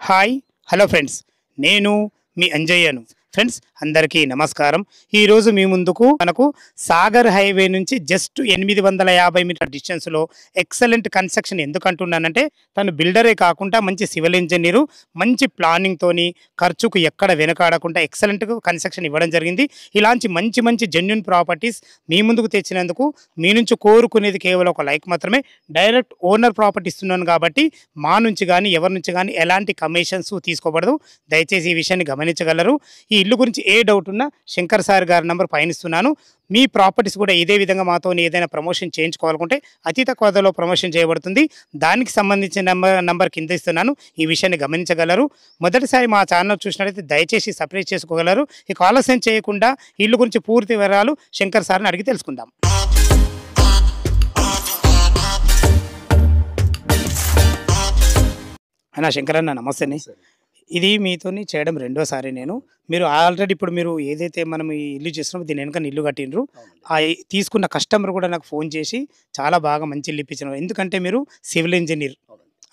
Hi hello friends నేను మీ అంజయ్యను friends అందరికీ నమస్కారం. ఈరోజు మీ ముందుకు మనకు సాగర్ హైవే నుంచి జస్ట్ 850 మీటర్ డిస్టెన్స్లో ఎక్సలెంట్ కన్స్ట్రక్షన్ ఎందుకు అంటున్నానంటే తను బిల్డరే కాకుండా మంచి సివిల్ ఇంజనీరు, మంచి ప్లానింగ్తోని ఖర్చుకు ఎక్కడ వెనకాడకుండా ఎక్సలెంట్ కన్స్ట్రక్షన్ ఇవ్వడం జరిగింది. ఇలాంటి మంచి మంచి జెన్యూన్ ప్రాపర్టీస్ మీ ముందుకు తెచ్చినందుకు మీ నుంచి కోరుకునేది కేవలం ఒక లైక్ మాత్రమే. డైరెక్ట్ ఓనర్ ప్రాపర్టీ ఇస్తున్నాను కాబట్టి మా నుంచి కానీ ఎవరి నుంచి కానీ ఎలాంటి కమిషన్స్ తీసుకోబడదు. దయచేసి ఈ విషయాన్ని గమనించగలరు. ఈ ఇల్లు గురించి ఏ డౌట్ ఉన్నా శంకర్ సార్ గారి నంబర్ పైన ఇస్తున్నాను. మీ ప్రాపర్టీస్ కూడా ఇదే విధంగా మాతో ఏదైనా ప్రమోషన్ చేయించుకోవాలనుకుంటే అతి తక్కువ ధరలో ప్రమోషన్ చేయబడుతుంది. దానికి సంబంధించిన నంబర్ కింద ఇస్తున్నాను. ఈ విషయాన్ని గమనించగలరు. మొదటిసారి మా ఛానల్ చూసినట్లయితే దయచేసి సబ్స్క్రైబ్ చేసుకోగలరు. ఇక ఆలస్యం చేయకుండా ఇల్లు గురించి పూర్తి వివరాలు శంకర్ సార్ని అడిగి తెలుసుకుందాం. అన్న శంకర్ అన్న నమస్తేనే. ఇది మీతోని చేయడం రెండోసారి మీరు ఆల్రెడీ ఇప్పుడు మీరు ఏదైతే మనం ఈ ఇల్లు చేస్తున్నామో దీని వెనక ఇల్లు కట్టినరు. ఆ తీసుకున్న కస్టమర్ కూడా నాకు ఫోన్ చేసి చాలా బాగా మంచి ఇల్లు ఇప్పించినారు. ఎందుకంటే మీరు సివిల్ ఇంజనీర్,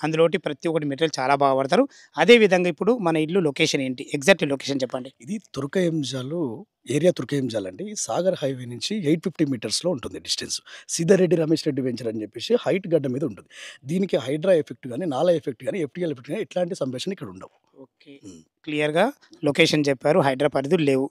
అందులోటి ప్రతి ఒక్కటి మెటీరియల్ చాలా బాగా పడతారు. అదేవిధంగా ఇప్పుడు మన ఇల్లు లొకేషన్ ఏంటి, ఎగ్జాక్ట్ లొకేషన్ చెప్పండి. ఇది తుర్కయంజాలు ఏరియా. తుర్కయంజాల్ అండి. సాగర్ హైవే నుంచి 850 మీటర్స్లో ఉంటుంది డిస్టెన్స్. సీతారెడ్డి రమేష్ రెడ్డి వెంచర్ అని చెప్పేసి హైట్ గడ్డ మీద ఉంటుంది. దీనికి హైడ్రా ఎఫెక్ట్ కానీ, నాలా ఎఫెక్ట్ కానీ, ఎఫ్టీఎల్ ఎఫెక్ట్ కానీ ఎట్లాంటి సంభాషణ ఇక్కడ ఉండవు. ఓకే, క్లియర్గా లొకేషన్ చెప్పారు. హైదరాబాద్ పరిధులు లేవు.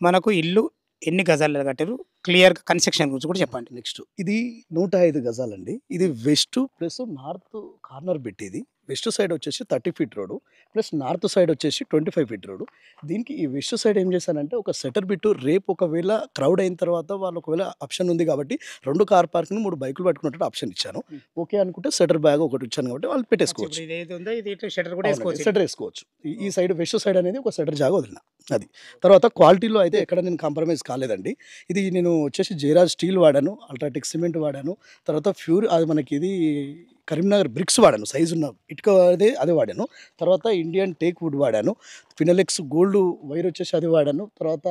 మనకు ఇల్లు ఎన్ని గజాలు కట్టారు, క్లియర్గా కన్స్ట్రక్షన్ గురించి కూడా చెప్పండి. నెక్స్ట్ ఇది 105 గజాలండి. ఇది వెస్ట్ ప్లస్ నార్త్ కార్నర్ పెట్టేది. వెస్ట్ సైడ్ వచ్చేసి 30 feet road plus north side వచ్చేసి 25 ఫీట్ రోడ్డు. దీనికి ఈ వెస్ట్ సైడ్ ఏం చేశానంటే ఒక సెటర్ బిట్టు, రేపు ఒకవేళ క్రౌడ్ అయిన తర్వాత వాళ్ళు ఒకవేళ ఆప్షన్ ఉంది కాబట్టి 2 కార్ పార్కింగ్ 3 బైకులు పట్టుకున్నట్టు ఆప్షన్ ఇచ్చాను. ఓకే అనుకుంటే సెటర్ బ్యాగ్ ఒకటి ఇచ్చాను కాబట్టి వాళ్ళు పెట్టేసుకోవచ్చు. సెటర్ వేసుకోవచ్చు. ఈ సైడ్ వెస్ట్ సైడ్ అనేది ఒక సెటర్ జాగా వదిలిన అది. తర్వాత క్వాలిటీలో అయితే ఎక్కడ నేను కాంప్రమైజ్ కాలేదండి. ఇది నేను వచ్చేసి జయరాజ్ స్టీల్ వాడాను, అల్ట్రాటెక్ సిమెంట్ వాడాను, తర్వాత ఫ్యూర్ అది మనకి ఇది కరీంనగర్ బ్రిక్స్ వాడాను, సైజు ఉన్న ఇటుక అదే వాడాను. తర్వాత ఇండియన్ టేక్ వుడ్ వాడాను, ఫినలెక్స్ గోల్డ్ వైర్ వచ్చేసి అది వాడాను. తర్వాత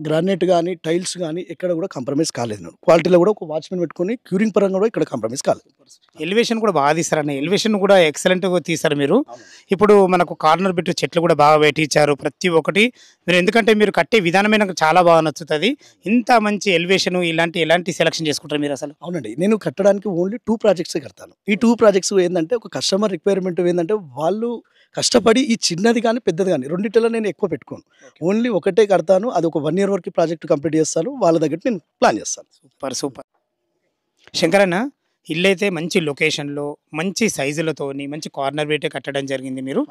గ్రానైట్ కానీ టైల్స్ కానీ ఎక్కడ కూడా కాంప్రమైజ్ కాలేదు. నేను క్వాలిటీలో కూడా ఒక వాచ్మెన్ పెట్టుకొని క్యూరింగ్ పరంగా కూడా ఇక్కడ కాంప్రమైజ్ కాలేదు. ఎలివేషన్ కూడా బాగా తీస్తారన్న, ఎలివేషన్ కూడా ఎక్సలెంట్గా తీస్తారు మీరు. ఇప్పుడు మనకు కార్నర్ బిట్ చెట్లు కూడా బాగా పెట్టించారు ప్రతి ఒక్కటి. మీరు ఎందుకంటే మీరు కట్టే విధానమే నాకు చాలా బాగా నచ్చుతుంది. ఇంత మంచి ఎలివేషన్ ఎలాంటి సెలెక్షన్ చేసుకుంటారు మీరు అసలు? అవునండి, నేను కట్టడానికి ఓన్లీ 2 ప్రాజెక్ట్సే కడతాను. ఈ 2 ప్రాజెక్ట్స్ ఏంటంటే ఒక కస్టమర్ రిక్వైర్మెంట్ ఏంటంటే వాళ్ళు కష్టపడి ఈ చిన్నది కానీ పెద్దది కానీ రెండింటిలో నేను ఎక్కువ పెట్టుకోను. ఓన్లీ ఒకటే కడతాను. అది ఒక 1 ఇయర్ వరకు ప్రాజెక్ట్ కంప్లీట్ చేస్తాను. వాళ్ళ దగ్గర నేను ప్లాన్ చేస్తాను. సూపర్ శంకరన్న, ఇల్లు అయితే మంచి లొకేషన్లో మంచి సైజులతోని మంచి కార్నర్ బెట్టే కట్టడం జరిగింది. మీరు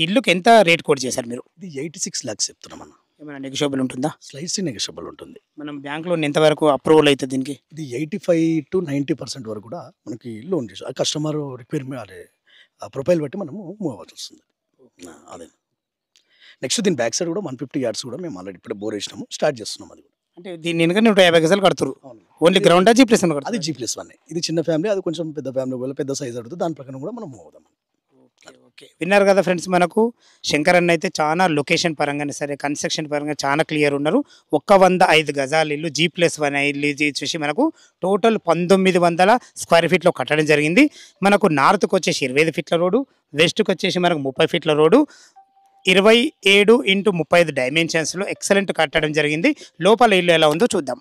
ఇల్లుకి ఎంత రేట్ కోట్ చేశారు మీరు? ఇది 86 lakhs చెప్తున్నాం అన్న. ఏమైనా నెగోషియబుల్ ఉంటుందా? స్లైడ్స్ నెగోషియబుల్ ఉంటుంది. మనం బ్యాంక్లో ఎంతవరకు అప్రూవల్ అవుతుంది దీనికి? ఇది 85 to 90% వరకు కూడా మనకి లోన్ చేసి ఆ కస్టమర్ రిక్వైర్మెంట్ అదే ఆ ప్రొఫైల్ బట్టి మనము మూవ్ అవ్వాల్సి వస్తుంది. అదే నెక్స్ట్ దీని బ్యాక్ సైడ్ కూడా 150 yards కూడా మేము ఆల్రెడీ ఇప్పుడే బోర్ వేసినాము, స్టార్ట్ చేస్తున్నాం. అది కూడా అంటే దీని వెనక 150 గజాలు కడుతురు. ఓన్లీ గ్రౌండ్ G+1 అది G+1. ఇది చిన్న ఫ్యామిలీ, అది కొంచెం పెద్ద ఫ్యామిలీ వల్ల పెద్ద సైజ్ అడుగుతుంది. దాని ప్రకారం కూడా మనం మూవ్ అవుదాం. ఓకే, విన్నారు కదా ఫ్రెండ్స్. మనకు శంకర్ అన్న అయితే చాలా లొకేషన్ పరంగానే సరే కన్స్ట్రక్షన్ పరంగా చాలా క్లియర్ ఉన్నారు. 105 గజాల ఇల్లు G+1 ఇల్లు చూసి మనకు టోటల్ 1900 స్క్వేర్ ఫీట్లో కట్టడం జరిగింది. మనకు నార్త్కి వచ్చేసి 25 ఫీట్ల రోడ్డు, వెస్ట్కి వచ్చేసి మనకు 30 ఫీట్ల రోడ్డు, 27x35 డైమెన్షన్స్లో ఎక్సలెంట్ కట్టడం జరిగింది. లోపల ఇల్లు ఎలా ఉందో చూద్దాం.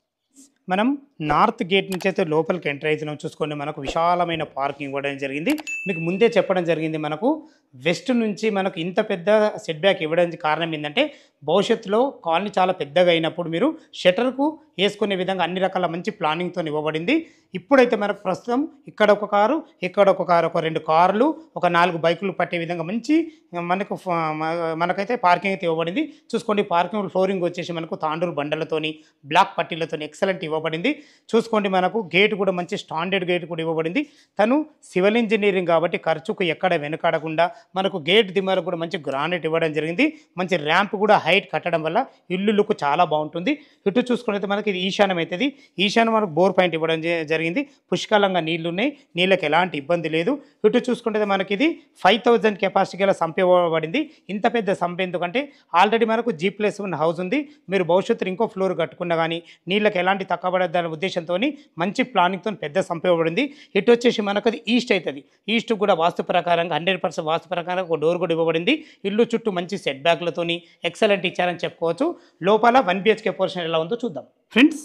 మనం నార్త్ గేట్ నుంచి అయితే లోపలికి ఎంటర్ అవుతున్నాం. చూసుకోండి, మనకు విశాలమైన పార్కింగ్ ఇవ్వడం జరిగింది. మీకు ముందే చెప్పడం జరిగింది, మనకు వెస్ట్ నుంచి మనకు ఇంత పెద్ద సెట్ బ్యాక్ ఇవ్వడానికి కారణం ఏంటంటే భవిష్యత్తులో కాలనీ చాలా పెద్దగా అయినప్పుడు మీరు షట్టర్కు వేసుకునే విధంగా అన్ని రకాల మంచి ప్లానింగ్తో ఇవ్వబడింది. ఇప్పుడైతే మనకు ప్రస్తుతం ఇక్కడ ఒక కారు, ఇక్కడ ఒక కారు, ఒక 2 కార్లు, ఒక 4 బైకులు పట్టే విధంగా మంచి మనకైతే పార్కింగ్ అయితే ఇవ్వబడింది. చూసుకోండి, పార్కింగ్ ఫ్లోరింగ్ వచ్చేసి మనకు తాండూరు బండలతోని బ్లాక్ పట్టీలతో ఎక్సలెంట్ ఇవ్వబడింది. చూసుకోండి, మనకు గేట్ కూడా మంచి స్టాండర్డ్ గేట్ కూడా ఇవ్వబడింది. తను సివిల్ ఇంజనీరింగ్ కాబట్టి ఖర్చుకు ఎక్కడ వెనకాడకుండా మనకు గేట్ దిమ్మలకు కూడా మంచి గ్రానైట్ ఇవ్వడం జరిగింది. మంచి ర్యాంప్ కూడా హైట్ కట్టడం వల్ల ఇల్లు లుక్ చాలా బాగుంటుంది. ఇటు చూసుకుంటే మనకి ఇది ఈశాన్యం అవుతుంది. ఈశాన్యం మనకు బోర్ పాయింట్ ఇవ్వడం జరిగింది. పుష్కలంగా నీళ్లు ఉన్నాయి, నీళ్ళకి ఎలాంటి ఇబ్బంది లేదు. ఇటు చూసుకుంటే మనకి ఇది 5000 కెపాసిటీ గల సంప ఇవ్వబడింది. ఇంత పెద్ద సంప ఎందుకంటే ఆల్రెడీ మనకు G+1 హౌస్ ఉంది. మీరు భవిష్యత్తులో ఇంకో ఫ్లోర్ కట్టుకున్నా కానీ నీళ్ళకి ఎలాంటి తక్కువ పడద్దనే ఉద్దేశంతో మంచి ప్లానింగ్తో పెద్ద సంప ఇవ్వబడింది. ఇటు వచ్చేసి మనకు అది ఈస్ట్ అవుతుంది. ఈస్ట్ కూడా వాస్తు ప్రకారంగా 100% వాస్తు వాస్తు ప్రకారం ఒక డోర్ కూడా ఇవ్వబడింది. ఇల్లు చుట్టూ మంచి సెట్ బ్యాక్లతోని ఎక్సలెంట్ ఇచ్చారని చెప్పుకోవచ్చు. లోపల 1 BHK పోర్షన్ ఎలా ఉందో చూద్దాం. ఫ్రెండ్స్,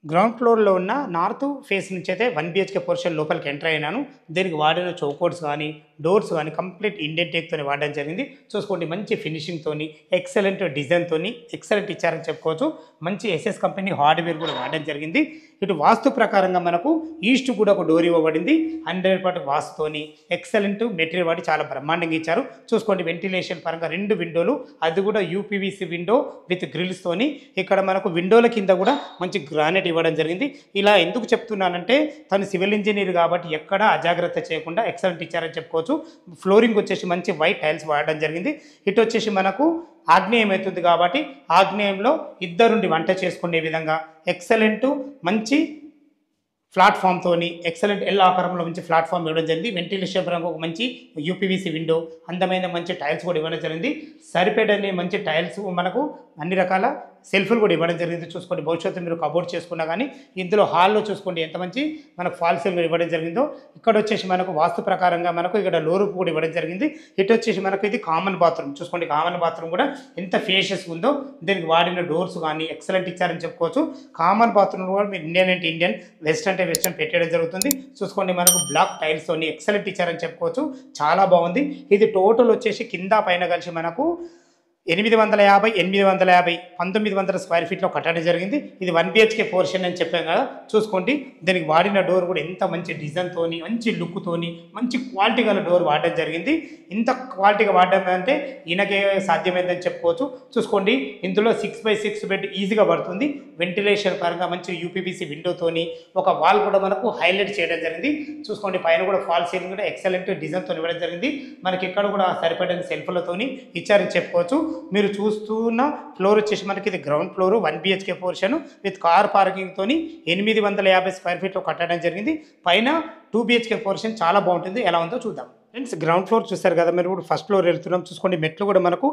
గ్రౌండ్ ఫ్లోర్లో ఉన్న నార్త్ ఫేస్ నుంచి అయితే 1 BHK పోర్షన్ లోపలికి ఎంటర్ అయినాను. దీనికి వాడిన చౌకోట్స్ కానీ డోర్స్ కానీ కంప్లీట్ ఇండియన్ టేక్తోని వాడడం జరిగింది. చూసుకోండి, మంచి ఫినిషింగ్తోని ఎక్సలెంట్ డిజైన్తోని ఎక్సలెంట్ ఇచ్చారని చెప్పుకోవచ్చు. మంచి SS కంపెనీ హార్డ్వేర్ కూడా వాడడం జరిగింది. ఇటు వాస్తు ప్రకారంగా మనకు ఈస్ట్ కూడా ఒక డోర్ ఇవ్వబడింది. 100% వాస్తుతోని ఎక్సలెంట్ మెటీరియల్ వాడి చాలా బ్రహ్మాండంగా ఇచ్చారు. చూసుకోండి, వెంటిలేషన్ పరంగా 2 విండోలు, అది కూడా UPVC విండో విత్ గ్రిల్స్తోని. ఇక్కడ మనకు విండోల కింద కూడా మంచి గ్రానైట్ ఇవ్వడం జరిగింది. ఇలా ఎందుకు చెప్తున్నానంటే తను సివిల్ ఇంజనీర్ కాబట్టి ఎక్కడ అజాగ్రత్త చేయకుండా ఎక్సలెంట్ ఇచ్చారని చెప్పుకోవచ్చు. ఫ్లోరింగ్ వచ్చేసి మంచి వైట్ టైల్స్ వాడడం జరిగింది. ఇటు వచ్చేసి మనకు ఆగ్నేయం అవుతుంది కాబట్టి ఆగ్నేయంలో ఇద్దరుండి వంట చేసుకునే విధంగా ఎక్సలెంట్ మంచి ప్లాట్ఫామ్తోని ఎక్సలెంట్ ఎల్ ఆకారంలో మంచి ప్లాట్ఫామ్ ఇవ్వడం జరిగింది. వెంటిలేషన్ పరంగా ఒక మంచి UPVC విండో, అందమైన మంచి టైల్స్ కూడా ఇవ్వడం జరిగింది. సరిపడని మంచి టైల్స్, మనకు అన్ని రకాల సెల్ఫ్లు కూడా ఇవ్వడం జరిగింది. చూసుకోండి, భవిష్యత్తు మీరు కబోర్డ్ చేసుకున్నా కానీ ఇందులో హాల్లో చూసుకోండి ఎంత మంచి మనకు ఫాల్ సీలింగ్ ఇవ్వడం జరిగిందో. ఇక్కడ వచ్చేసి మనకు వాస్తు ప్రకారంగా మనకు ఇక్కడ లోరు కూడా ఇవ్వడం జరిగింది. ఇటు వచ్చేసి మనకు ఇది కామన్ బాత్రూమ్. చూసుకోండి, కామన్ బాత్రూమ్ కూడా ఎంత ఫేషియస్ ఉందో. దీనికి వాడిన డోర్స్ కానీ ఎక్సలెంట్ ఇచ్చారని చెప్పుకోవచ్చు. కామన్ బాత్రూమ్ కూడా మీరు ఇండియన్ అంటే ఇండియన్, వెస్టర్న్ అంటే వెస్టర్న్ పెట్టడం జరుగుతుంది. చూసుకోండి, మనకు బ్లాక్ టైల్స్తోని ఎక్సలెంట్ ఇచ్చారని చెప్పుకోవచ్చు. చాలా బాగుంది. ఇది టోటల్ వచ్చేసి కింద పైన కలిసి మనకు 850, 1900 స్క్వేర్ ఫీట్లో కట్టడం జరిగింది. ఇది 1 BHK పోర్షన్ అని చెప్పాం కదా. చూసుకోండి, దీనికి వాడిన డోర్ కూడా ఎంత మంచి డిజైన్తోని మంచి లుక్తోని మంచి క్వాలిటీ గల డోర్ వాడడం జరిగింది. ఇంత క్వాలిటీగా వాడడం అంటే ఈయనకే సాధ్యమైందని చెప్పుకోవచ్చు. చూసుకోండి, ఇందులో 6x6 బెడ్ ఈజీగా పడుతుంది. వెంటిలేషన్ పరంగా మంచి UPVC విండోతోని ఒక వాల్ కూడా మనకు హైలైట్ చేయడం జరిగింది. చూసుకోండి, పైన కూడా ఫాల్ సీలింగ్ కూడా ఎక్సలెంట్ డిజైన్తో ఇవ్వడం జరిగింది. మనకి ఇక్కడ కూడా సరిపడిన సెల్ఫ్లతోని ఇచ్చారని చెప్పుకోవచ్చు. మీరు చూస్తున్న ఫ్లోర్ వచ్చేసి మనకి ఇది ground floor 1 BHK portion with car parking తోని 850 స్క్వేర్ ఫీట్లో కట్టడం జరిగింది. పైన 2 BHK పోర్షన్ చాలా బాగుంటుంది. ఎలా ఉందో చూద్దాం. ఫ్రెండ్స్, గ్రౌండ్ ఫ్లోర్ చూస్తారు కదా మీరు. ఇప్పుడు ఫస్ట్ ఫ్లోర్ వెళ్తున్నాం. చూసుకోండి, మెట్లు కూడా మనకు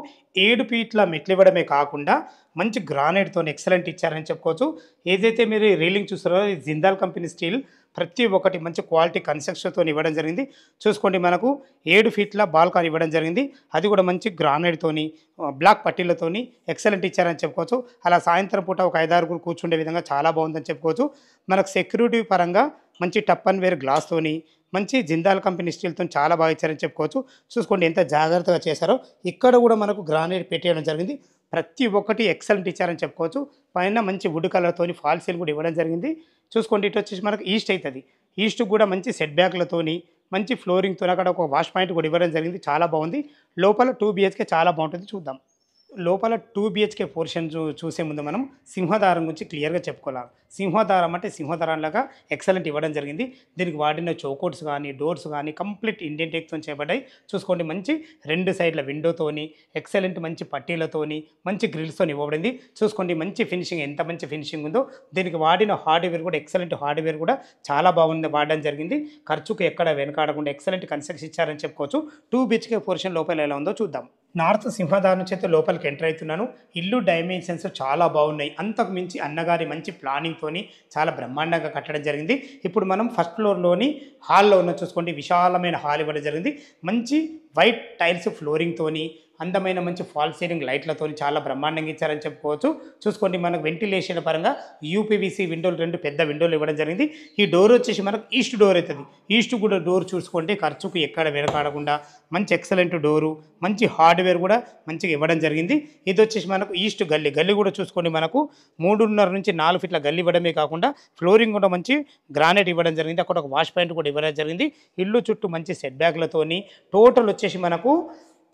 7 ఫీట్ల మెట్లు ఇవ్వడమే కాకుండా మంచి గ్రానైట్తో ఎక్సలెంట్ ఇచ్చారని చెప్పుకోవచ్చు. ఏదైతే మీరు రీలింగ్ చూస్తారో ఇది జిందాల్ కంపెనీ స్టీల్, ప్రతి ఒక్కటి మంచి క్వాలిటీ కన్స్ట్రక్షన్తో ఇవ్వడం జరిగింది. చూసుకోండి, మనకు 7 ఫీట్ల బాల్కాన్ ఇవ్వడం జరిగింది. అది కూడా మంచి గ్రానైట్తోని బ్లాక్ పట్టీలతోని ఎక్సలెంట్ ఇచ్చారని చెప్పుకోవచ్చు. అలా సాయంత్రం పూట ఒక 5-6 కూర్చుండే విధంగా చాలా బాగుందని చెప్పుకోవచ్చు. మనకు సెక్యూరిటీ పరంగా మంచి టప్ అండ్ వేర్ గ్లాస్తోని మంచి జిందాల్ కంపెనీ స్టీల్తో చాలా బాగా ఇచ్చారని చెప్పుకోవచ్చు. చూసుకోండి, ఎంత జాగ్రత్తగా చేశారో. ఇక్కడ కూడా మనకు గ్రానైట్ పెట్టేయడం జరిగింది. ప్రతి ఒక్కటి ఎక్సలెంట్ ఇచ్చారని చెప్పుకోవచ్చు. పైన మంచి వుడ్ కలర్తోని ఫాల్ సీలింగ్ కూడా ఇవ్వడం జరిగింది. చూసుకోండి, ఇటు వచ్చేసి మనకు ఈస్ట్ అవుతుంది. ఈస్ట్ కూడా మంచి సెట్ బ్యాక్లతోని మంచి ఫ్లోరింగ్తో అక్కడ ఒక వాష్ పాయింట్ కూడా ఇవ్వడం జరిగింది. చాలా బాగుంది. లోపల 2 BHK చాలా బాగుంటుంది. చూద్దాం. లోపల 2 BHK పోర్షన్ చూసే ముందు మనం సింహదారం గురించి క్లియర్గా చెప్పుకోవాలి. సింహదారం అంటే సింహదారంలాగా ఎక్సలెంట్ ఇవ్వడం జరిగింది. దీనికి వాడిన చౌకోట్స్ కానీ డోర్స్ కానీ కంప్లీట్ ఇండియన్ టేక్తో చేయబడ్డాయి. చూసుకోండి, మంచి 2 సైడ్ల విండోతోని ఎక్సలెంట్ మంచి పట్టీలతోని మంచి గ్రిల్స్తో ఇవ్వబడింది. చూసుకోండి, మంచి ఫినిషింగ్, ఎంత మంచి ఫినిషింగ్ ఉందో. దీనికి వాడిన హార్డ్వేర్ కూడా ఎక్సలెంట్ హార్డ్వేర్ కూడా చాలా బాగుంది వాడడం జరిగింది. ఖర్చుకు ఎక్కడ వెనకాడకుండా ఎక్సలెంట్ కన్స్ట్రక్షన్ ఇచ్చారని చెప్పుకోవచ్చు. 2 BHK పోర్షన్ లోపల ఎలా ఉందో చూద్దాం. నార్త్ సింహదారం చేత లోపలికి ఎంటర్ అవుతున్నాను. ఇల్లు డైమెన్షన్స్ చాలా బాగున్నాయి. అంతకు మించి అన్నగారి మంచి ప్లానింగ్తోని చాలా బ్రహ్మాండంగా కట్టడం జరిగింది. ఇప్పుడు మనం ఫస్ట్ ఫ్లోర్లోని హాల్లో ఉన్న చూసుకోండి, విశాలమైన హాల్ ఇవ్వడం జరిగింది. మంచి వైట్ టైల్స్ ఫ్లోరింగ్తోని అందమైన మంచి ఫాల్ సీలింగ్ లైట్లతో చాలా బ్రహ్మాండంగా ఇచ్చారని చెప్పుకోవచ్చు. చూసుకోండి, మనకు వెంటిలేషన్ పరంగా UPVC విండోలు 2 పెద్ద విండోలు ఇవ్వడం జరిగింది. ఈ డోర్ వచ్చేసి మనకు ఈస్ట్ డోర్ అవుతుంది. ఈస్ట్ కూడా డోర్ చూసుకోండి, ఖర్చుకు ఎక్కడ వెనకాడకుండా మంచి ఎక్సలెంట్ డోరు, మంచి హార్డ్వేర్ కూడా మంచిగా ఇవ్వడం జరిగింది. ఇది వచ్చేసి మనకు ఈస్ట్ గల్లీ కూడా చూసుకోండి, మనకు 3.5 నుంచి 4 ఫీట్ల గల్లీ ఇవ్వడమే కాకుండా ఫ్లోరింగ్ కూడా మంచి గ్రానైట్ ఇవ్వడం జరిగింది. అక్కడ ఒక వాష్ పాయింట్ కూడా ఇవ్వడం జరిగింది. ఇల్లు చుట్టూ మంచి సెట్ బ్యాక్లతోని టోటల్ వచ్చేసి మనకు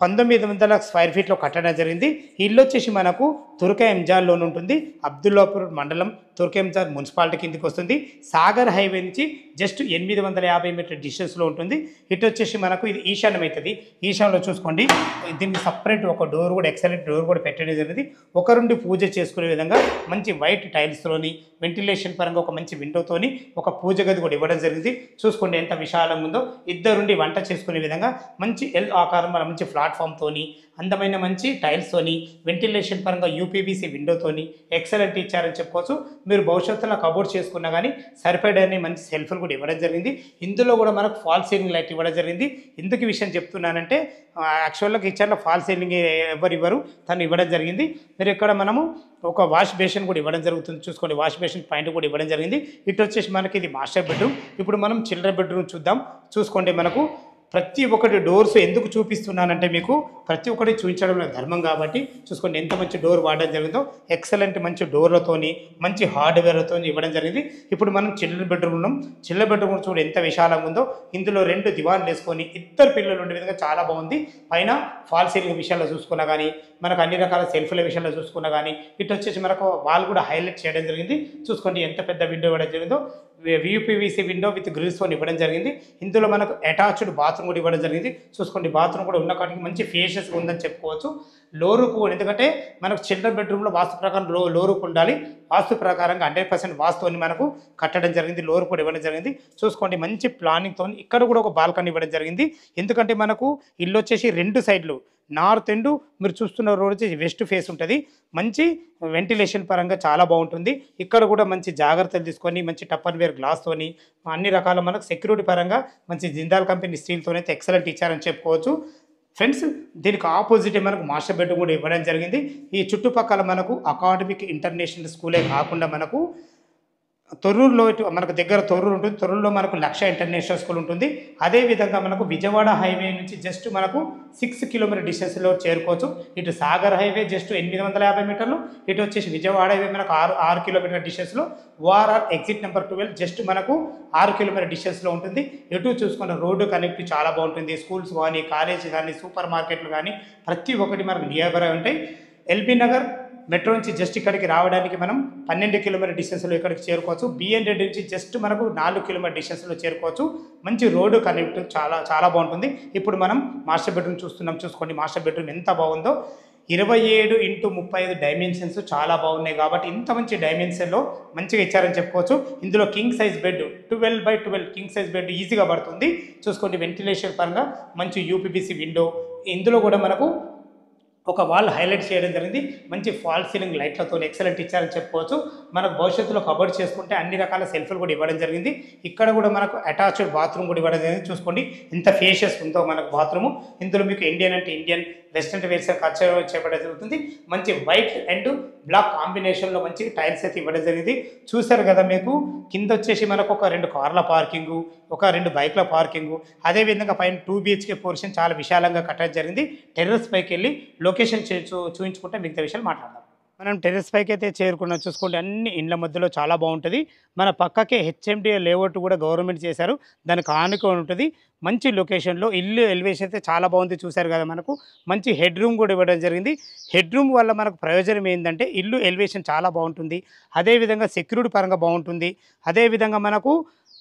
1900 స్క్వేర్ ఫీట్లో కట్టడం జరిగింది. ఇల్లు వచ్చేసి మనకు తుర్కా ఎంజాల్లోనే ఉంటుంది. అబ్దుల్లాపూర్ మండలం తుర్కా ఎంజాల్ మున్సిపాలిటీ కిందకి వస్తుంది. సాగర్ హైవే నుంచి జస్ట్ 850 మీటర్ డిస్టెన్స్లో ఉంటుంది. ఇటు వచ్చేసి మనకు ఇది ఈశాన్యం అవుతుంది. ఈశాన్యంలో చూసుకోండి, దీనికి సపరేట్ ఒక డోర్ కూడా ఎక్సలెంట్ డోర్ కూడా పెట్టడం జరిగింది. ఒకరుండి పూజ చేసుకునే విధంగా మంచి వైట్ టైల్స్లోని వెంటిలేషన్ పరంగా ఒక మంచి విండోతోని ఒక పూజ గది కూడా ఇవ్వడం జరిగింది. చూసుకోండి ఎంత విశాలంగా ఉందో. ఇద్దరుండి వంట చేసుకునే విధంగా మంచి ఎల్ ఆకారం మంచి ప్లాట్ఫామ్తోని అందమైన మంచి టైల్స్తోని వెంటిలేషన్ పరంగా యూపీవీసీ విండోతోని ఎక్సలెంట్ ఇచ్చారని చెప్పుకోవచ్చు. మీరు భవిష్యత్తులో కబోర్డ్ చేసుకున్నా కానీ సరిపడని మంచి సెల్ఫ్లు కూడా ఇవ్వడం జరిగింది. ఇందులో కూడా మనకు ఫాల్ సీలింగ్ లైట్ ఇవ్వడం జరిగింది. ఎందుకు ఈ విషయం చెప్తున్నానంటే యాక్చువల్గా కిచెన్లో ఫాల్ సీలింగ్ ఎవరు ఇవ్వరు, తను ఇవ్వడం జరిగింది. మీరు ఇక్కడ మనము ఒక వాష్ బేసిన్ కూడా ఇవ్వడం జరుగుతుంది. చూసుకోండి, వాష్ బేసిన్ పాయింట్ కూడా ఇవ్వడం జరిగింది. ఇటు వచ్చేసి మనకి ఇది మాస్టర్ బెడ్రూమ్. ఇప్పుడు మనం చిల్డ్రన్ బెడ్రూమ్ చూద్దాం. చూసుకోండి, మనకు ప్రతి ఒక్కటి డోర్స్ ఎందుకు చూపిస్తున్నానంటే మీకు ప్రతి ఒక్కటి చూపించడం ధర్మం కాబట్టి చూసుకోండి ఎంత మంచి డోర్ వాడడం జరిగిందో. ఎక్సలెంట్ మంచి డోర్లతోని మంచి హార్డ్వేర్తో ఇవ్వడం జరిగింది. ఇప్పుడు మనం చిల్డ్రన్ బెడ్రూమ్ ఉన్నాం. చిల్డ్రన్ బెడ్రూమ్ చూడండి ఎంత విశాలంగా ఉందో. ఇందులో 2 దివాన్లు వేసుకొని ఇద్దరు పిల్లలు ఉండే విధంగా చాలా బాగుంది. పైన ఫాల్ సీలింగ్ విషయాల్లో చూసుకున్నా కానీ, మనకు అన్ని రకాల సెల్ఫ్ల విషయాల్లో చూసుకున్నా కానీ, ఇటు వచ్చేసి మనకు వాల్ కూడా హైలైట్ చేయడం జరిగింది. చూసుకోండి ఎంత పెద్ద విండో ఇవ్వడం జరిగిందో. యూపీవీసీ విండో విత్ గ్రిల్స్తో ఇవ్వడం జరిగింది. ఇందులో మనకు అటాచ్డ్ బాత్రూమ్ కూడా ఇవ్వడం జరిగింది. చూసుకోండి, బాత్రూమ్ కూడా ఉన్న కాటికి మంచి ఫేషియస్గా ఉందని చెప్పుకోవచ్చు. లో రూప్, ఎందుకంటే మనకు చిల్డ్రన్ బెడ్రూమ్లో వాస్తు ప్రకారం లో రూప్ ఉండాలి. వాస్తు ప్రకారంగా 100% వాస్తుని మనకు కట్టడం జరిగింది. లో రూప్ కూడా ఇవ్వడం జరిగింది. చూసుకోండి మంచి ప్లానింగ్తో ఇక్కడ కూడా ఒక బాల్కనీ ఇవ్వడం జరిగింది. ఎందుకంటే మనకు ఇల్లు వచ్చేసి 2 సైడ్లు నార్త్ ఎండ్ మీరు చూస్తున్న రోడ్ వచ్చేసి వెస్ట్ ఫేస్ ఉంటుంది. మంచి వెంటిలేషన్ పరంగా చాలా బాగుంటుంది. ఇక్కడ కూడా మంచి జాగ్రత్తలు తీసుకొని మంచి టప్పర్ వేర్ గ్లాస్తోని అన్ని రకాల మనకు సెక్యూరిటీ పరంగా మంచి జిందాల్ కంపెనీ స్టీల్తోనే ఎక్సలెంట్ ఇచ్చారని చెప్పుకోవచ్చు. ఫ్రెండ్స్, దీనికి ఆపోజిట్ మనకు మాస్టర్ బెడ్రూమ్ కూడా ఇవ్వడం జరిగింది. ఈ చుట్టుపక్కల మనకు అకాడమిక్ ఇంటర్నేషనల్ స్కూలే కాకుండా మనకు తొర్రూరులో మనకు దగ్గర తొర్రూరు ఉంటుంది. తొర్రూరులో మనకు లక్ష ఇంటర్నేషనల్ స్కూల్ ఉంటుంది. అదేవిధంగా మనకు విజయవాడ హైవే నుంచి జస్ట్ మనకు 6 కిలోమీటర్ డిస్టెన్స్లో చేరుకోవచ్చు. ఇటు సాగర్ హైవే జస్ట్ 850 మీటర్లు, ఇటు వచ్చేసి విజయవాడ హైవే మనకు 6 కిలోమీటర్ డిస్టెన్స్లో, ఓఆర్ఆర్ ఎగ్జిట్ నెంబర్ 12 జస్ట్ మనకు 6 కిలోమీటర్ డిస్టెన్స్లో ఉంటుంది. ఎటు చూసుకున్న రోడ్డు కనెక్ట్ చాలా బాగుంటుంది. స్కూల్స్ కానీ, కాలేజ్ కానీ, సూపర్ మార్కెట్లు కానీ ప్రతి ఒక్కటి మనకు నియర్ ఉంటాయి. ఎల్బీ నగర్ మెట్రో నుంచి జస్ట్ ఇక్కడికి రావడానికి మనం 12 కిలోమీటర్ డిస్టెన్స్లో ఇక్కడికి చేరుకోవచ్చు. బిఎన్ రెడ్డి నుంచి జస్ట్ మనకు 4 కిలోమీటర్ డిస్టెన్స్లో చేరుకోవచ్చు. మంచి రోడ్డు కనెక్ట్ చాలా బాగుంటుంది. ఇప్పుడు మనం మాస్టర్ బెడ్రూమ్ చూస్తున్నాం. చూసుకోండి మాస్టర్ బెడ్రూమ్ ఎంత బాగుందో. 27x35 డైమెన్షన్స్ చాలా బాగున్నాయి కాబట్టి ఇంత మంచి డైమెన్షన్లో మంచిగా ఇచ్చారని చెప్పుకోవచ్చు. ఇందులో king size bed 12x12 king size bed ఈజీగా పడుతుంది. చూసుకోండి వెంటిలేషన్ పరంగా మంచి యూపీబీసీ విండో. ఇందులో కూడా మనకు ఒక వాల్ హైలైట్ చేయడం జరిగింది. మంచి ఫాల్ సీలింగ్ లైట్లతో ఎక్సలెంట్ ఇచ్చారని చెప్పుకోవచ్చు. మనకు భవిష్యత్తులో కబోర్డ్ చేసుకుంటే అన్ని రకాల సెల్ఫ్లు కూడా ఇవ్వడం జరిగింది. ఇక్కడ కూడా మనకు అటాచ్డ్ బాత్రూమ్ కూడా ఇవ్వడం జరిగింది. చూసుకోండి ఎంత ఫేషియస్ ఉందో మనకు బాత్రూము. ఇందులో మీకు ఇండియన్ అంటే ఇండియన్, వెస్టర్న్ వేర్స్ ఖర్చు చేయబడడం జరుగుతుంది. మంచి వైట్ అండ్ బ్లాక్ కాంబినేషన్లో మంచి టైల్స్ అయితే ఇవ్వడం జరిగింది. చూసారు కదా, మీకు కింద వచ్చేసి మనకు ఒక 2 కార్ల పార్కింగు, ఒక 2 బైక్ల పార్కింగు, అదేవిధంగా పైన 2 BHK పోర్షన్ చాలా విశాలంగా కట్టడం జరిగింది. టెర్రస్ పైకి వెళ్ళి లొకేషన్ చూపించుకుంటే మిగతా విషయాలు మాట్లాడదాం. మనం టెర్రస్ పైకి అయితే చేరుకున్నాం. చూసుకోండి అన్ని ఇండ్ల మధ్యలో చాలా బాగుంటుంది. మన పక్కకే హెచ్ఎండి లేఅవుట్ కూడా గవర్నమెంట్ చేశారు. దానికి ఆనుకొని ఉంటుంది. మంచి లొకేషన్లో ఇల్లు ఎలివేషన్ అయితే చాలా బాగుంది. చూశారు కదా, మనకు మంచి హెడ్ రూమ్ కూడా ఇవ్వడం జరిగింది. హెడ్ రూమ్ వల్ల మనకు ప్రయోజనం ఏంటంటే ఇల్లు ఎలివేషన్ చాలా బాగుంటుంది. అదేవిధంగా సెక్యూరిటీ పరంగా బాగుంటుంది. అదేవిధంగా మనకు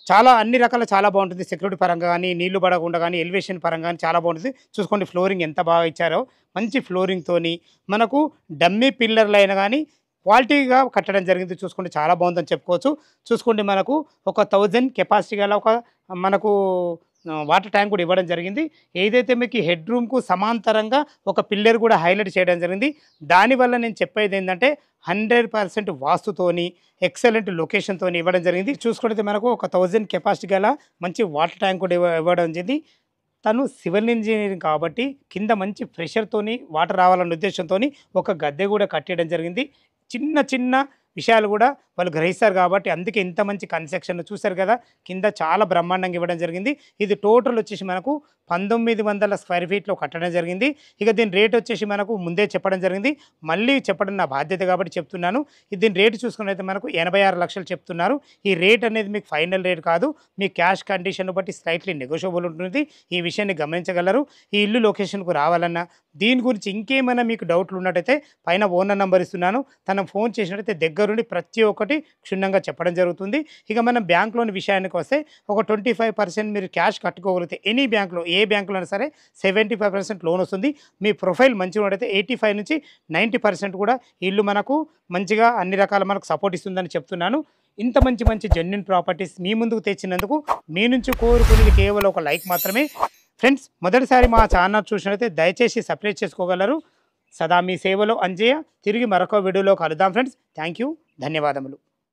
చాలా అన్ని రకాల చాలా బాగుంటుంది. సెక్యూరిటీ పరంగా కానీ, నీళ్లు పడకుండా కానీ, ఎలివేషన్ పరంగా కానీ చాలా బాగుంటుంది. చూసుకోండి ఫ్లోరింగ్ ఎంత బాగా ఇచ్చారో. మంచి ఫ్లోరింగ్తోని మనకు డమ్మీ పిల్లర్లు అయినా కానీ క్వాలిటీగా కట్టడం జరిగింది. చూసుకోండి చాలా బాగుందని చెప్పుకోవచ్చు. చూసుకోండి మనకు ఒక 1000 కెపాసిటీ గల ఒక మనకు వాటర్ ట్యాంక్ కూడా ఇవ్వడం జరిగింది. ఏదైతే మీకు హెడ్ రూమ్కు సమాంతరంగా ఒక పిల్లర్ కూడా హైలైట్ చేయడం జరిగింది. దానివల్ల నేను చెప్పేది ఏంటంటే 100% వాస్తుతోని ఎక్సలెంట్ లొకేషన్తో ఇవ్వడం జరిగింది. చూసుకుంటే మనకు ఒక 1000 కెపాసిటీ గల మంచి వాటర్ ట్యాంక్ కూడా ఇవ్వడం జరిగింది. తను సివిల్ ఇంజనీరింగ్ కాబట్టి కింద మంచి ప్రెషర్తోని వాటర్ రావాలన్న ఉద్దేశంతో ఒక గద్దె కూడా కట్టడం జరిగింది. చిన్న చిన్న విషయాలు కూడా వాళ్ళు గ్రహిస్తారు కాబట్టి అందుకే ఇంత మంచి కన్స్ట్రక్షన్ చూశారు కదా. కింద చాలా బ్రహ్మాండంగా ఇవ్వడం జరిగింది. ఇది టోటల్ వచ్చేసి మనకు 1900 స్క్వేర్ ఫీట్లో కట్టడం జరిగింది. ఇక దీని రేట్ వచ్చేసి మనకు ముందే చెప్పడం జరిగింది. మళ్ళీ చెప్పడం నా బాధ్యత కాబట్టి చెప్తున్నాను. దీని రేటు చూసుకున్నైతే మనకు 86 లక్షలు చెప్తున్నారు. ఈ రేట్ అనేది మీకు ఫైనల్ రేట్ కాదు. మీ క్యాష్ కండిషన్ బట్టి స్లైట్లీ నెగోషియబుల్ ఉంటుంది. ఈ విషయాన్ని గమనించగలరు. ఈ ఇల్లు లొకేషన్కు రావాలన్నా దీని గురించి ఇంకేమైనా మీకు డౌట్లు ఉన్నట్టయితే పైన ఓనర్ నెంబర్ ఇస్తున్నాను. తన ఫోన్ చేసినట్టయితే దగ్గరుండి ప్రతి ఒక్కటి క్షుణ్ణంగా చెప్పడం జరుగుతుంది. ఇక మనం బ్యాంక్ లోన్ విషయానికి వస్తే ఒక 25% మీరు క్యాష్ కట్టుకోగలిగితే ఎనీ బ్యాంక్లో ఏ బ్యాంకులో అయినా సరే 75% లోన్ వస్తుంది. మీ ప్రొఫైల్ మంచిగా ఉన్నట్టయితే 85 నుంచి 90% కూడా ఇల్లు మనకు మంచిగా అన్ని రకాల మనకు సపోర్ట్ ఇస్తుందని చెప్తున్నాను. ఇంత మంచి మంచి జెన్యూన్ ప్రాపర్టీస్ మీ ముందుకు తెచ్చినందుకు మీ నుంచి కోరుకునేది కేవలం ఒక లైక్ మాత్రమే. ఫ్రెండ్స్, మొదటిసారి మా ఛానల్ చూసినట్లయితే దయచేసి సబ్స్క్రైబ్ చేసుకోగలరు. సదా మీ సేవలో అంజయ్య. తిరిగి మరొక వీడియోలో కలుద్దాం ఫ్రెండ్స్. థ్యాంక్ యూ, ధన్యవాదములు.